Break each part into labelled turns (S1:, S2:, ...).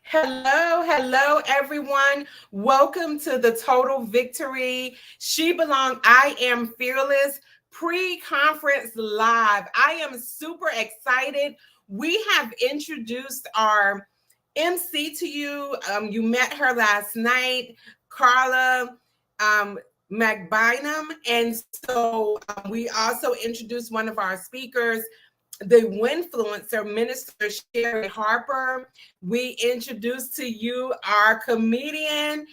S1: Hello, everyone. Welcome to the Total Victory. She Belong, I Am Fearless pre-conference live. I am super excited. We have introduced our MC to you. You met her last night, Carla um, McBynum. And so we also introduced one of our speakers, the Winfluencer, Minister Sherry Harper. We introduced to you our comedian,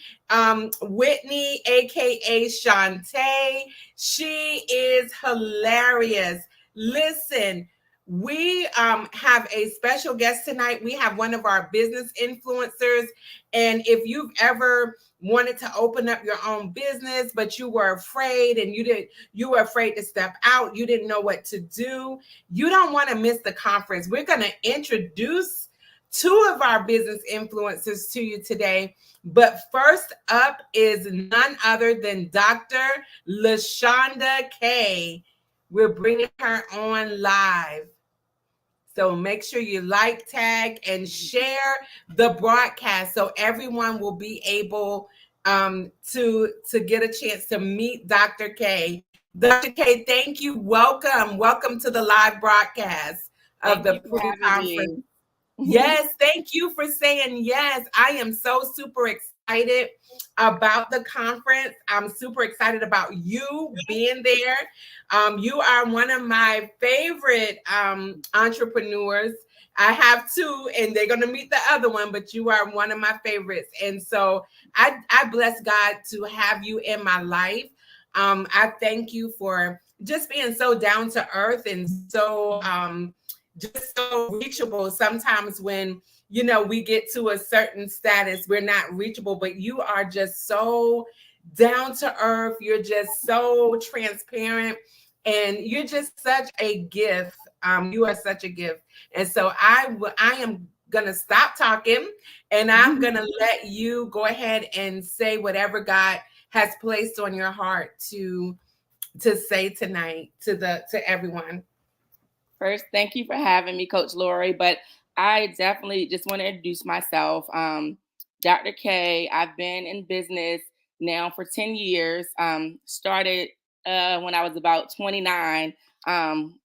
S1: Whitney, aka Shantae. She is hilarious. Listen, we have a special guest tonight. We have one of our business influencers. And if you've ever wanted to open up your own business, but you were afraid and you were afraid to step out, you didn't know what to do, you don't want to miss the conference. We're going to introduce two of our business influencers to you today. But first up is none other than Dr. LaShonda K. We're bringing her on live. So make sure you like, tag, and share the broadcast so everyone will be able to get a chance to meet Dr. K. Dr. K, thank you. Welcome to the live broadcast of
S2: Thank
S1: the
S2: you for having
S1: pre-conference.
S2: me.
S1: Yes, thank you for saying yes. I am so super excited about the conference. I'm super excited about you being there. You are one of my favorite entrepreneurs. I have two, and they're going to meet the other one, but you are one of my favorites. And so I bless God to have you in my life. I thank you for just being so down to earth and so just so reachable. Sometimes when we get to a certain status, we're not reachable, but you are just so down to earth. You're just so transparent, and you're just such a gift. You are such a gift. And so I am gonna stop talking, and I'm gonna let you go ahead and say whatever God has placed on your heart to say tonight to everyone.
S2: First, thank you for having me, Coach Lori. But I definitely just want to introduce myself. Dr. K, I've been in business now for 10 years. Started when I was about 29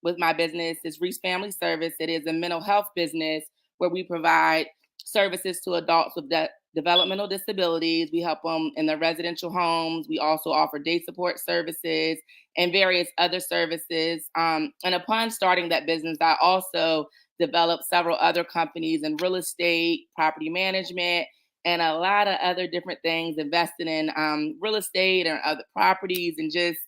S2: with my business. It's Reese Family Service. It is a mental health business where we provide services to adults with developmental disabilities. We help them in their residential homes. We also offer day support services and various other services. And upon starting that business, I also developed several other companies in real estate, property management, and a lot of other different things, investing in real estate and other properties and just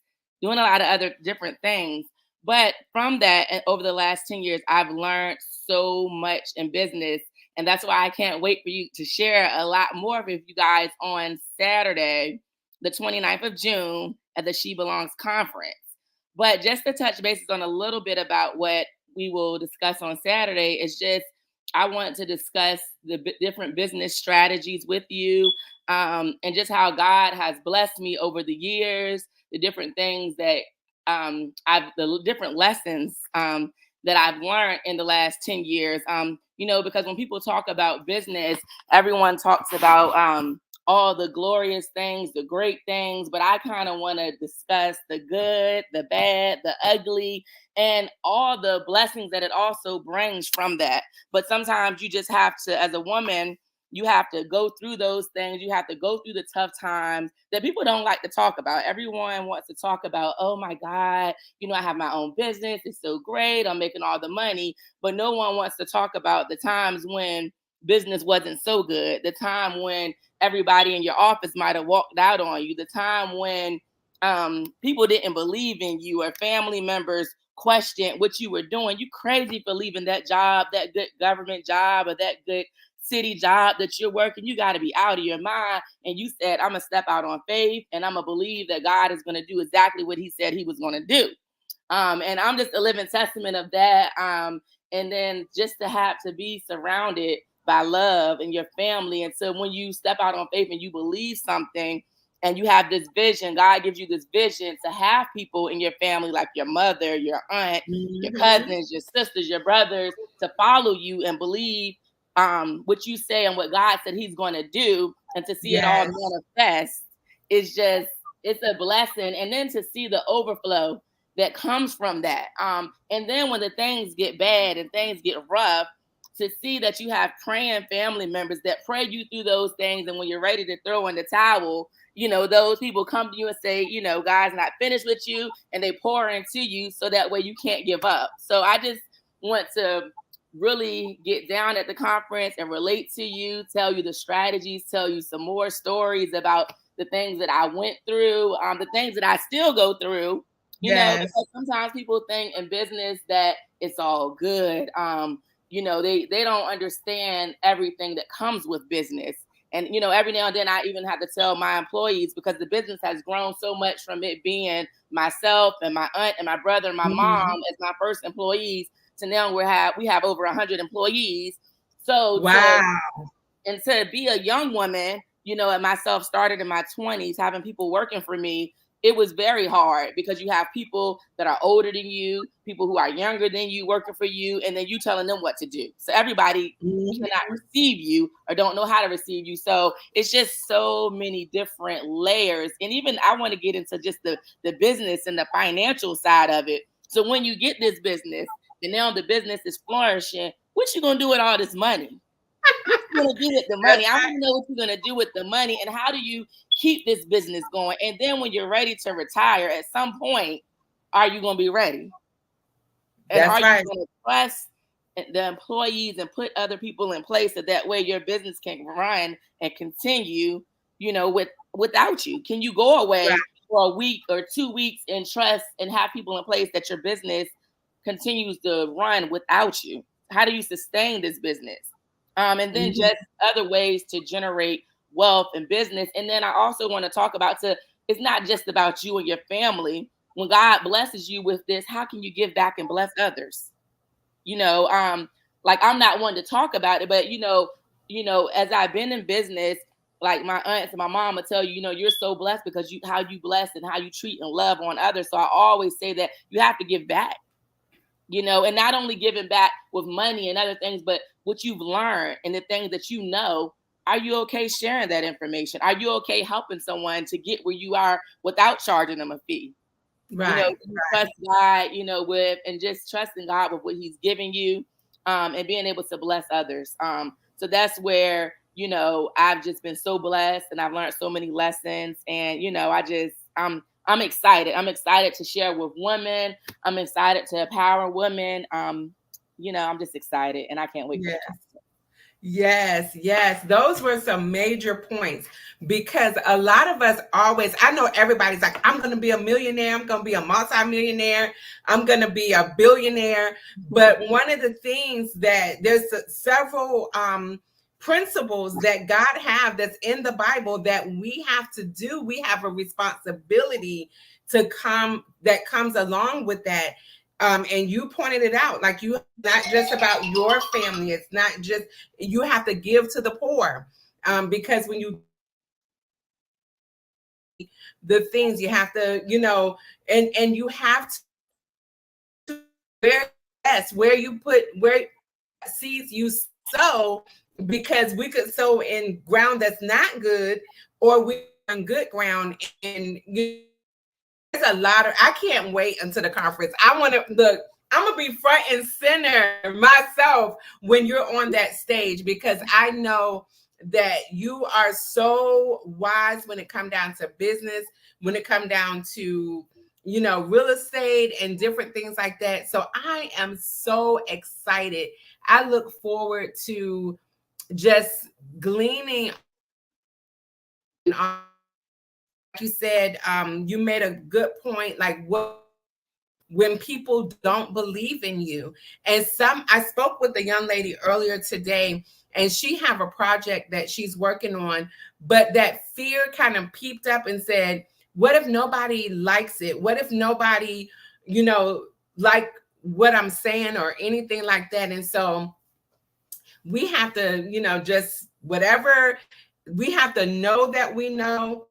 S2: doing a lot of other different things. But from that, and over the last 10 years, I've learned so much in business. And that's why I can't wait for you to share a lot more with you guys on Saturday, the 29th of June at the She Belongs conference. But just to touch bases on a little bit about what we will discuss on Saturday is just I want to discuss the different business strategies with you, and just how God has blessed me over the years, the different things that the different lessons that I've learned in the last 10 years. Because when people talk about business, everyone talks about all the glorious things, the great things, but I kind of want to discuss the good, the bad, the ugly, and all the blessings that it also brings from that. But sometimes you just have to, as a woman, you have to go through those things. You have to go through the tough times that people don't like to talk about. Everyone wants to talk about, oh my God, I have my own business. It's so great. I'm making all the money. But no one wants to talk about the times when business wasn't so good, the time when everybody in your office might have walked out on you, the time when people didn't believe in you or family members questioned what you were doing. You crazy for leaving that job, that good government job or that good city job that you're working. You got to be out of your mind. And you said, I'm going to step out on faith and I'm going to believe that God is going to do exactly what he said he was going to do. And I'm just a living testament of that. And then just to have to be surrounded by love and your family. And so when you step out on faith and you believe something and you have this vision, God gives you this vision to have people in your family, like your mother, your aunt, your
S1: Mhm.
S2: cousins, your sisters, your brothers, to follow you and believe what you say and what God said he's going to do, and to see it all
S1: Yes.
S2: manifest is just, it's a blessing. And then to see the overflow that comes from that. And then when the things get bad and things get rough, to see that you have praying family members that pray you through those things. And when you're ready to throw in the towel, those people come to you and say, God's not finished with you, and they pour into you so that way you can't give up. So I just want to really get down at the conference and relate to you, tell you the strategies, tell you some more stories about the things that I went through, the things that I still go through,
S1: Yes.
S2: because sometimes people think in business that it's all good. They don't understand everything that comes with business. And, every now and then I even have to tell my employees, because the business has grown so much from it being myself and my aunt and my brother and my mom as my first employees, to now we have over 100 employees. So
S1: wow.
S2: to be a young woman, and myself started in my 20s, having people working for me, it was very hard, because you have people that are older than you, people who are younger than you working for you, and then you telling them what to do. So everybody cannot receive you or don't know how to receive you. So it's just so many different layers. And even I want to get into just the business and the financial side of it. So when you get this business and now the business is flourishing, what you gonna do with all this money? What you gonna do with the money? I want to know what you're gonna do with the money, and how do you keep this business going? And then when you're ready to retire, at some point, are you gonna be ready? And
S1: That's
S2: are
S1: right.
S2: you gonna trust the employees and put other people in place so that way your business can run and continue, without you? Can you go away
S1: Right.
S2: for a week or 2 weeks and trust and have people in place that your business continues to run without you? How do you sustain this business? And then just other ways to generate wealth and business. And then I also want to talk about, it's not just about you and your family. When God blesses you with this, how can you give back and bless others? Like, I'm not one to talk about it, but as I've been in business, like my aunts and my mom will tell you, you're so blessed because how you bless and how you treat and love on others. So I always say that you have to give back. And not only giving back with money and other things, but what you've learned and the things that are you okay sharing that information? Are you okay helping someone to get where you are without charging them a fee?
S1: Right.
S2: You trust God, with, and just trusting God with what he's giving you, and being able to bless others. So that's where, I've just been so blessed, and I've learned so many lessons, and, I'm excited. I'm excited to share with women. I'm excited to empower women. I'm just excited, and I can't wait for the conference.
S1: Yes, yes. Those were some major points, because a lot of us always, I know everybody's like, I'm going to be a millionaire. I'm going to be a multimillionaire. I'm going to be a billionaire. But one of the things that there's several principles that God have that's in the Bible that we have to do. We have a responsibility that comes along with that. And you pointed it out, like, you not just about your family. It's not just, you have to give to the poor, because when you the things you have to, and you have to where you put where seeds you sow, because we could sow in ground that's not good, or we on good ground. And there's a lot of, I can't wait until the conference. I want to look. I'm gonna be front and center myself when you're on that stage, because I know that you are so wise when it comes down to business, when it comes down to, real estate and different things like that. So I am so excited. I look forward to just gleaning on, like you said, you made a good point, like what when people don't believe in you. And I spoke with a young lady earlier today, and she have a project that she's working on, but that fear kind of peeped up and said, what if nobody likes it? What if nobody, like what I'm saying or anything like that? And so we have to, just whatever, we have to know that we know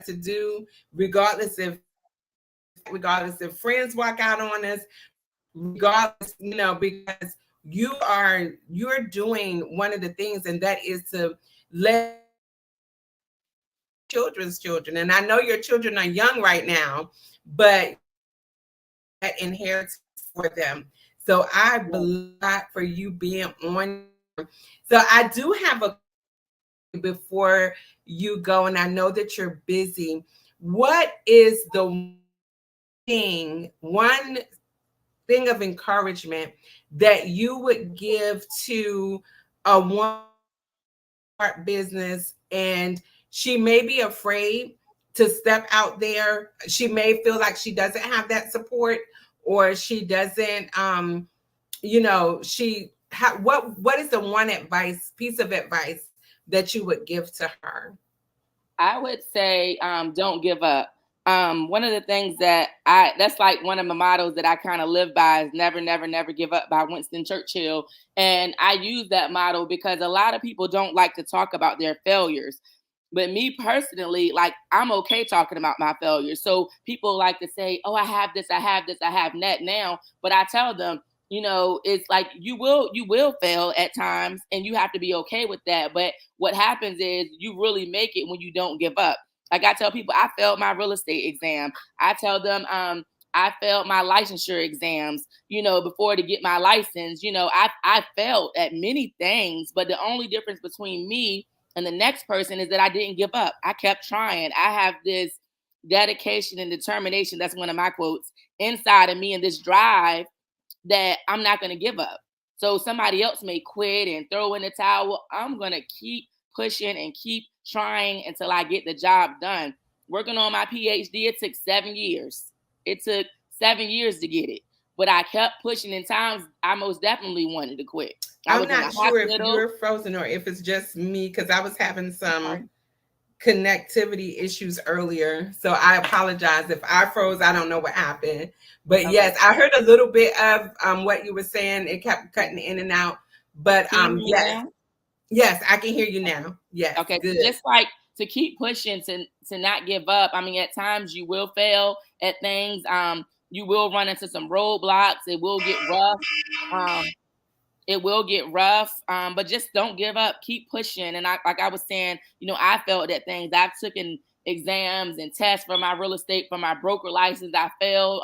S1: to do, regardless if friends walk out on us, regardless, because you're doing one of the things, and that is to let children's children. And I know your children are young right now, but that inheritance for them. So I
S2: Yes.
S1: believe for you being on. So I do have a before you go, and I know that you're busy. What is the one thing of encouragement that you would give to a one business, and she may be afraid to step out there? She may feel like she doesn't have that support, or she doesn't what is the one piece of advice that you would give to her?
S2: I would say, don't give up. One of the things that's like one of my mottos that I kind of live by is never, never, never give up by Winston Churchill. And I use that motto because a lot of people don't like to talk about their failures. But me personally, like, I'm okay talking about my failures. So people like to say, oh, I have this, I have this, I have that now. But I tell them, it's like you will fail at times, and you have to be okay with that. But what happens is you really make it when you don't give up. Like, I tell people, I failed my real estate exam. I tell them, I failed my licensure exams, before to get my license. I failed at many things, but the only difference between me and the next person is that I didn't give up. I kept trying. I have this dedication and determination. That's one of my quotes inside of me, and this drive that I'm not going to give up. So somebody else may quit and throw in the towel. I'm going to keep pushing and keep trying until I get the job done. Working on my PhD, it took 7 years. It took 7 years to get it. But I kept pushing. In times I most definitely wanted to quit. I
S1: I'm
S2: was in the
S1: not sure if
S2: hospital.
S1: you're frozen or if it's just me, because I was having some
S2: Okay.
S1: connectivity issues earlier. So I apologize if I froze. I don't know what happened. But
S2: Okay.
S1: yes, I heard a little bit of what you were saying. It kept cutting in and out. But
S2: Can you hear me
S1: yes,
S2: now?
S1: yes, I can hear you now. Yes,
S2: Okay, so
S1: good.
S2: just like to keep pushing, to not give up. I mean, at times you will fail at things. You will run into some roadblocks. It will get rough. Um, it will get rough. But just don't give up. Keep pushing. And like I was saying, I failed at things. I've taken exams and tests for my real estate, for my broker license. I failed.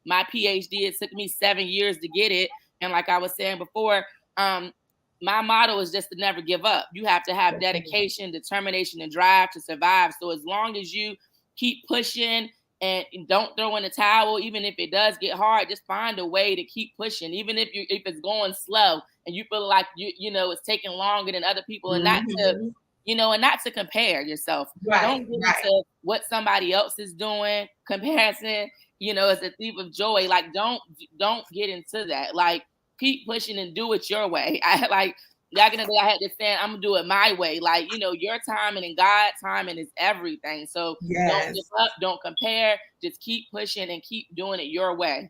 S2: My PhD, it took me 7 years to get it. And like I was saying before, um, my motto is just to never give up. You have to have dedication, determination, and drive to survive. So as long as you keep pushing and don't throw in the towel, even if it does get hard, just find a way to keep pushing. Even if it's going slow and you feel like it's taking longer than other people, and
S1: Mhm.
S2: not to compare yourself.
S1: Right,
S2: Don't get
S1: right.
S2: into what somebody else is doing. Comparison, is a thief of joy. Like, don't get into that. Like, keep pushing and do it your way. I like back in the day, I had this saying, I'm gonna do it my way. Like, your timing and God's timing is everything. So don't give
S1: Yes.
S2: up, don't compare, just keep pushing and keep doing it your way.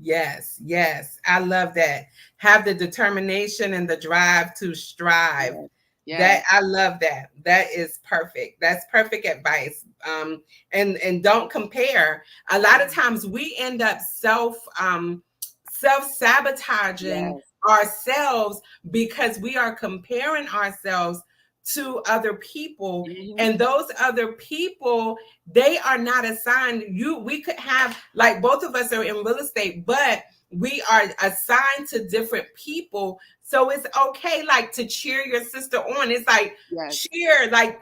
S1: Yes, yes. I love that. Have the determination and the drive to strive.
S2: Yes.
S1: That
S2: Yes.
S1: I love that. That is perfect. That's perfect advice. And don't compare. A lot of times we end up self-sabotaging
S2: Yes.
S1: ourselves because we are comparing ourselves to other people,
S2: Hmm.
S1: and those other people, they are not assigned. We could have, like, both of us are in real estate, but we are assigned to different people. So it's okay, like, to cheer your sister on. It's like,
S2: Yes.
S1: cheer, like,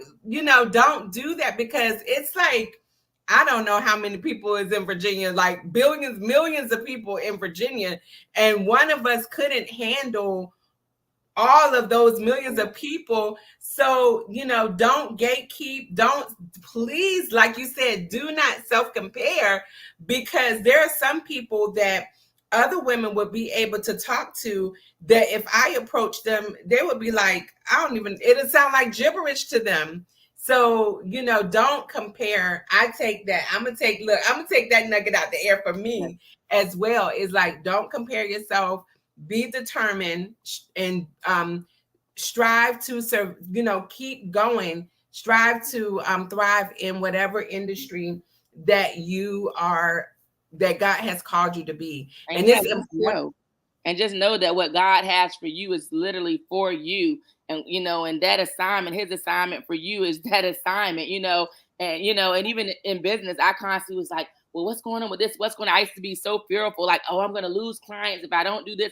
S1: don't do that, because it's like, I don't know how many people is in Virginia, like billions, millions of people in Virginia, and one of us couldn't handle all of those millions of people. So, don't gatekeep. Don't, please, like you said, do not self compare, because there are some people that other women would be able to talk to, that if I approach them, they would be like, I don't even, it'll sound like gibberish to them. So, don't compare. I take that. I'm going to take that nugget out the air for
S2: Yes.
S1: me as well. Is like, don't compare yourself, be determined, and strive to serve, keep going, strive to thrive in whatever industry that you are, that God has called you to be.
S2: And
S1: And
S2: you have
S1: it's
S2: to
S1: important.
S2: grow. And just know that what God has for you is literally for you. And, and that assignment, his assignment for you is that assignment, and even in business, I constantly was like, well, what's going on with this? What's going on? I used to be so fearful, like, oh, I'm going to lose clients if I don't do this.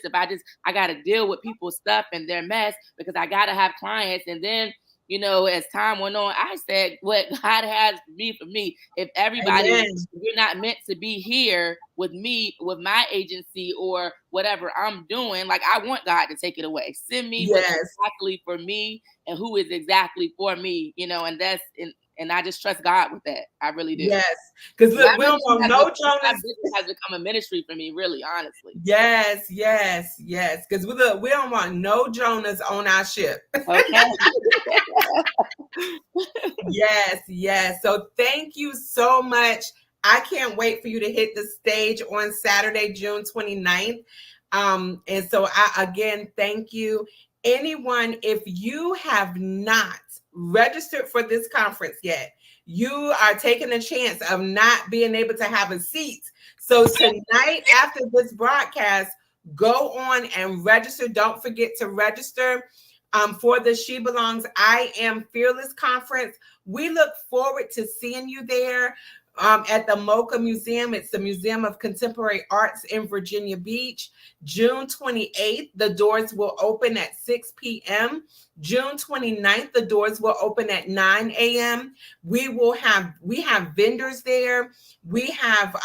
S2: I got to deal with people's stuff and their mess because I got to have clients. And then, as time went on, I said, what God has for me. If you're not meant to be here with me, with my agency or whatever I'm doing, like, I want God to take it away. Send me what's exactly for me and who is exactly for me, and I just trust God with that. I really do.
S1: Yes. Because look, we don't want no Jonas.
S2: Business has become a ministry for me, really, honestly.
S1: Yes. Because we don't want no Jonas on our ship.
S2: Okay.
S1: Yes. So thank you so much. I can't wait for you to hit the stage on Saturday, June 29th. And so again, thank you. Anyone, if you have not registered for this conference yet, you are taking a chance of not being able to have a seat. So tonight, after this broadcast, go on and register. Don't forget to register for the She Belongs I Am Fearless conference. We look forward to seeing you there at the MoCA Museum. It's the Museum of Contemporary Arts in Virginia Beach. June 28th, the doors will open at 6 p.m. June 29th, the doors will open at 9 a.m. We have vendors there. We have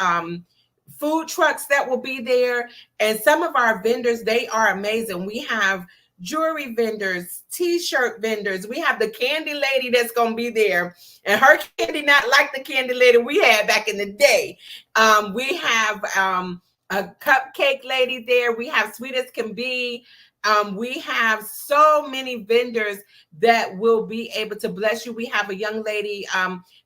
S1: food trucks that will be there. And some of our vendors, they are amazing. We have jewelry vendors, t-shirt vendors. We have the candy lady that's going to be there, and her candy not like the candy lady we had back in the day. We have a cupcake lady there. We have Sweet as Can Be. We have so many vendors that will be able to bless you. We have a young lady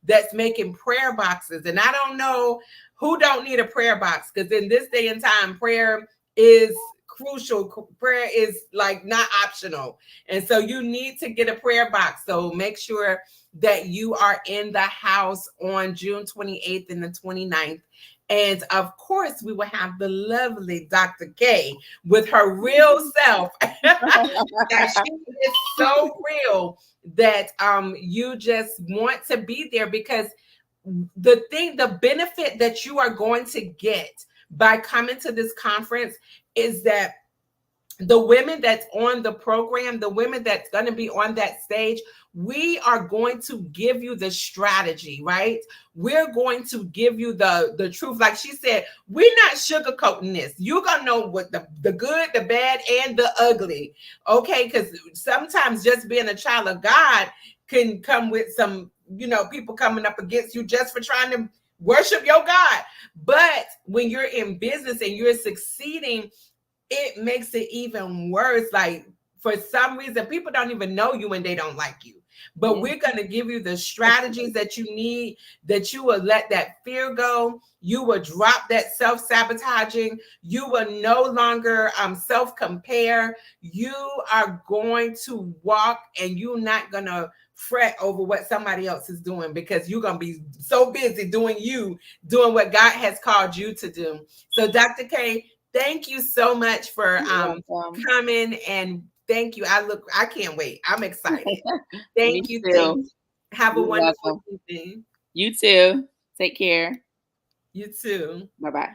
S1: that's making prayer boxes, and I don't know who don't need a prayer box, because in this day and time, prayer is crucial. Prayer is like not optional. And so you need to get a prayer box. So make sure that you are in the house on June 28th and the 29th. And of course, we will have the lovely Dr. K with her real self. That she is so real that you just want to be there, because the benefit that you are going to get by coming to this conference is that the women that's on the program, the women that's going to be on that stage, we are going to give you the strategy, right? We're going to give you the truth. Like she said, we're not sugarcoating this. You're going to know what the good, the bad, and the ugly, okay? Because sometimes just being a child of God can come with some, people coming up against you just for trying to worship your God. But when you're in business and you're succeeding, it makes it even worse. Like, for some reason, people don't even know you when they don't like you. But we're going to give you the strategies that you need, that you will let that fear go. You will drop that self-sabotaging. You will no longer self-compare. You are going to walk, and you're not going to fret over what somebody else is doing, because you're going to be so busy doing what God has called you to do. So Dr. K, thank you so much for coming, and thank you. I can't wait. I'm excited. Thank you. Have a wonderful evening.
S2: You too. Take care.
S1: You too.
S2: Bye-bye.